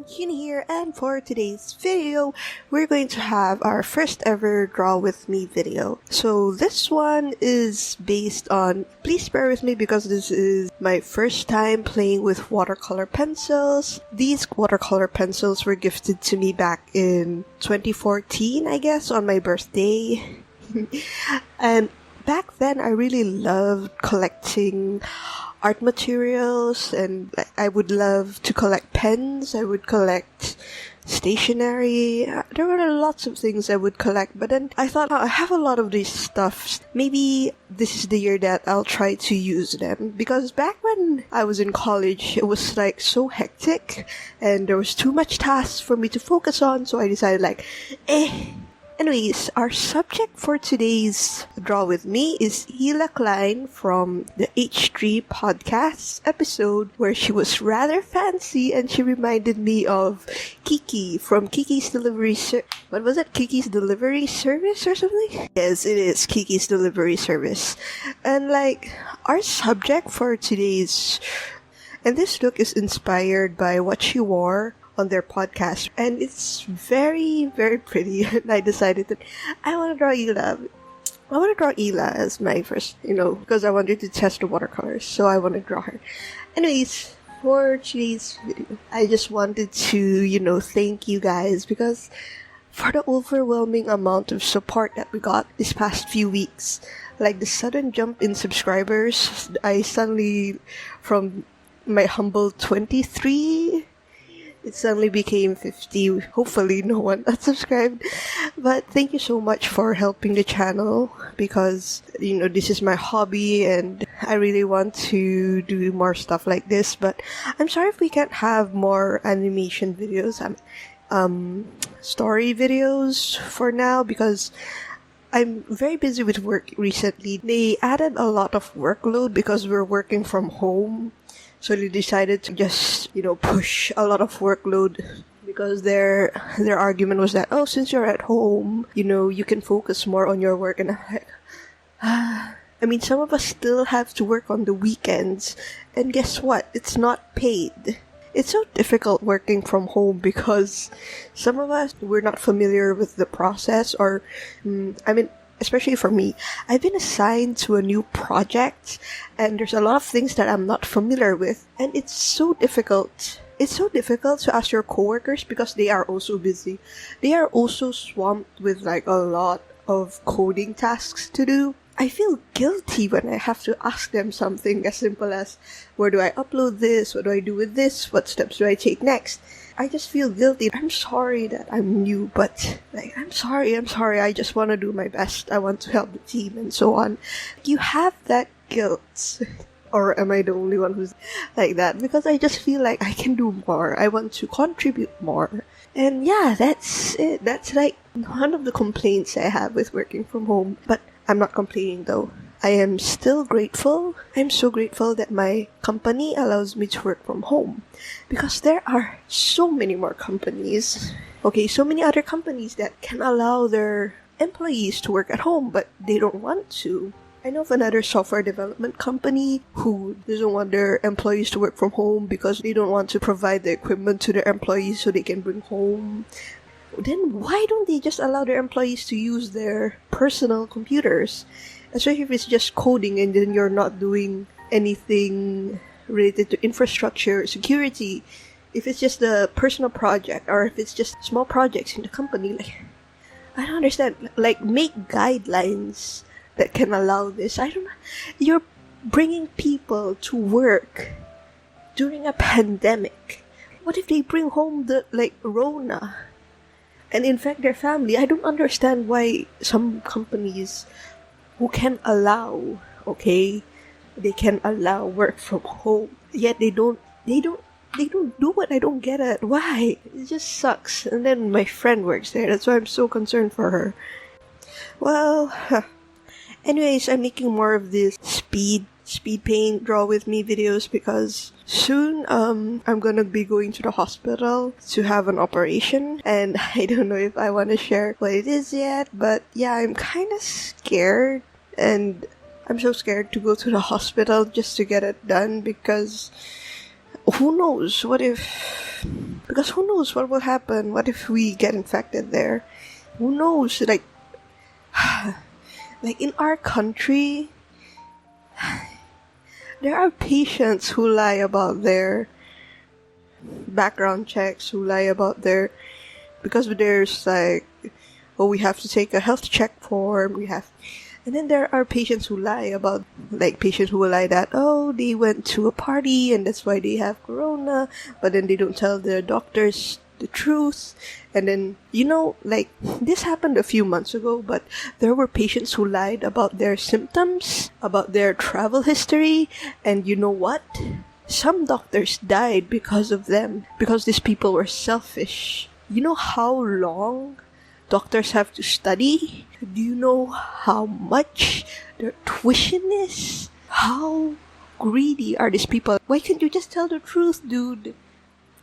Hiyunnie here, and for today's video, we're going to have our first ever Draw With Me video. So this one is based on, please bear with me because this is my first time playing with watercolor pencils. These watercolor pencils were gifted to me back in 2014, I guess, on my birthday. And back then, I really loved collecting art materials, and I would love to collect pens. I would collect stationery. There were lots of things I would collect, but then I thought, I have a lot of these stuffs. Maybe this is the year that I'll try to use them, because back when I was in college, it was like so hectic and there was too much tasks for me to focus on, so I decided Anyways, our subject for today's Draw With Me is Hila Klein from the H3 podcast episode, where she was rather fancy and she reminded me of Kiki from Kiki's Delivery Kiki's Delivery Service or something? Yes, it is Kiki's Delivery Service. And our subject for today's... And this look is inspired by what she wore on their podcast, and it's very, very pretty. And I decided that I want to draw Hila. I want to draw Hila as my first, because I wanted to test the watercolors, so I want to draw her. Anyways, for today's video, I just wanted to, thank you guys, because for the overwhelming amount of support that we got this past few weeks, like the sudden jump in subscribers, I suddenly, from my humble 23, it suddenly became 50. Hopefully no one unsubscribed. But thank you so much for helping the channel, because, this is my hobby and I really want to do more stuff like this. But I'm sorry if we can't have more animation videos, story videos for now, because I'm very busy with work recently. They added a lot of workload because we're working from home. So they decided to just, push a lot of workload, because their argument was that, since you're at home, you can focus more on your work. And I'm like, some of us still have to work on the weekends. And guess what? It's not paid. It's so difficult working from home because some of us, we're not familiar with the process, or, especially for me, I've been assigned to a new project, and there's a lot of things that I'm not familiar with, and it's so difficult. It's so difficult to ask your coworkers because they are also busy. They are also swamped with a lot of coding tasks to do. I feel guilty when I have to ask them something as simple as, where do I upload this? What do I do with this? What steps do I take next? I just feel guilty. I'm sorry that I'm new, but I'm sorry. I just want to do my best. I want to help the team and so on. You have that guilt. Or am I the only one who's like that? Because I just feel like I can do more. I want to contribute more. And yeah, that's it. That's one of the complaints I have with working from home. But I'm not complaining though. I am still grateful. I'm so grateful that my company allows me to work from home, because there are so many more companies. So many other companies that can allow their employees to work at home, but they don't want to. I know of another software development company who doesn't want their employees to work from home because they don't want to provide the equipment to their employees so they can bring home. Then why don't they just allow their employees to use their personal computers? Especially if it's just coding and then you're not doing anything related to infrastructure, security. If it's just a personal project, or if it's just small projects in the company, I don't understand. Make guidelines that can allow this. I don't know. You're bringing people to work during a pandemic. What if they bring home the, Rona and infect their family? I don't understand why some companies who can allow, they can allow work from home, yet they don't do it. I don't get it. Why? It just sucks. And then my friend works there. That's why I'm so concerned for her. Well, anyways, I'm making more of this speed paint draw with me videos because soon I'm gonna be going to the hospital to have an operation, and I don't know if I want to share what it is yet, but yeah, I'm kind of scared, and I'm so scared to go to the hospital just to get it done, because who knows, what if Because who knows what will happen? What if we get infected there? Who knows? Like in our country, there are patients who lie about their background checks, who lie about their, because there's like, oh, we have to take a health check form, and then there are patients who lie about, like patients who will lie that, oh, they went to a party and that's why they have corona, but then they don't tell their doctors the truth. And then, like, this happened a few months ago, but there were patients who lied about their symptoms, about their travel history, and you know what? Some doctors died because of them, because these people were selfish. You know how long doctors have to study? Do you know how much their tuition is? How greedy are these people? Why can't you just tell the truth, dude?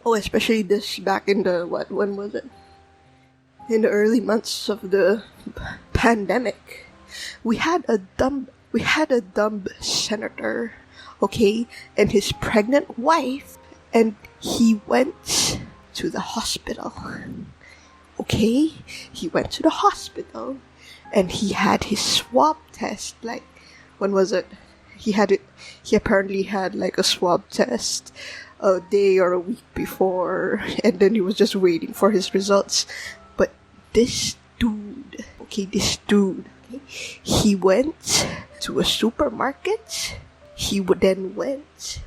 Oh, especially this back in the, when was it? In the early months of the pandemic. We had a dumb senator, okay, and his pregnant wife, and he went to the hospital. Okay, he went to the hospital and he had his swab test, like, when was it? He apparently had like a swab test a day or a week before, and then he was just waiting for his results. But this dude, he went to a supermarket, he then went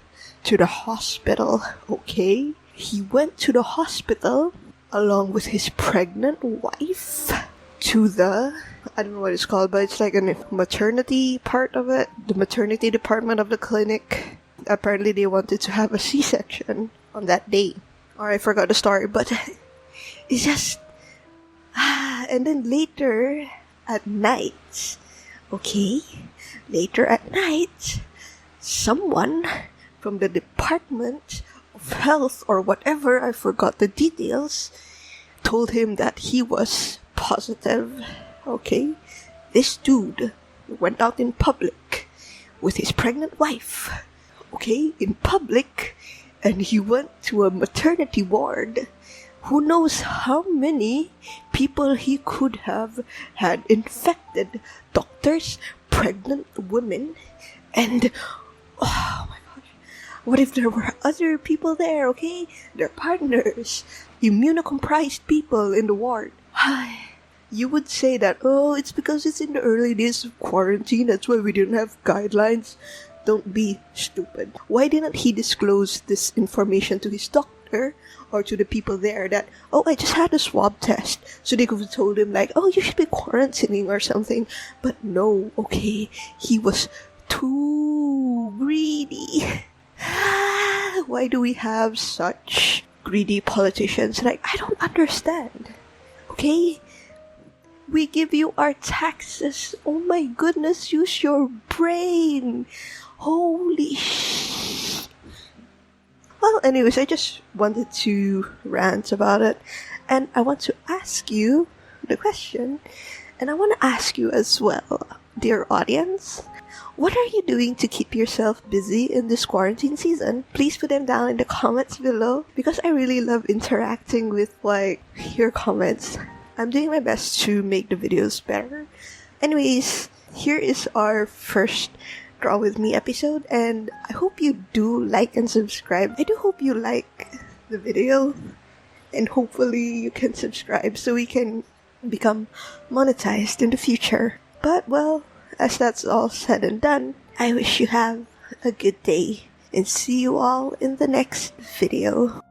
to the hospital, okay? He went to the hospital along with his pregnant wife to the, I don't know what it's called, but it's like a maternity part of it, the maternity department of the clinic. Apparently they wanted to have a C-section on that day. Or I forgot the story, but it's just, and then later at night, someone from the Department of Health or whatever, I forgot the details, told him that he was positive. Okay, this dude went out in public with his pregnant wife, okay, in public, and he went to a maternity ward. Who knows how many people he could have had infected? Doctors, pregnant women, and oh my gosh, what if there were other people there, okay? Their partners, immunocompromised people in the ward. You would say that, oh, it's because it's in the early days of quarantine, that's why we didn't have guidelines. Don't be stupid. Why didn't he disclose this information to his doctor or to the people there that, oh, I just had a swab test? So they could have told him like, oh, you should be quarantining or something. But no, okay, he was too greedy. Why do we have such greedy politicians? Like, I don't understand. Okay? We give you our taxes. Oh my goodness, use your brain. Holy sh... Well, anyways, I just wanted to rant about it. And I want to ask you the question. And I want to ask you as well, dear audience. What are you doing to keep yourself busy in this quarantine season? Please put them down in the comments below. Because I really love interacting with, like, your comments. I'm doing my best to make the videos better. Anyways, here is our first Draw With Me episode, and I hope you do like and subscribe. I do hope you like the video, and hopefully you can subscribe so we can become monetized in the future. But, well, as that's all said and done, I wish you have a good day, and see you all in the next video.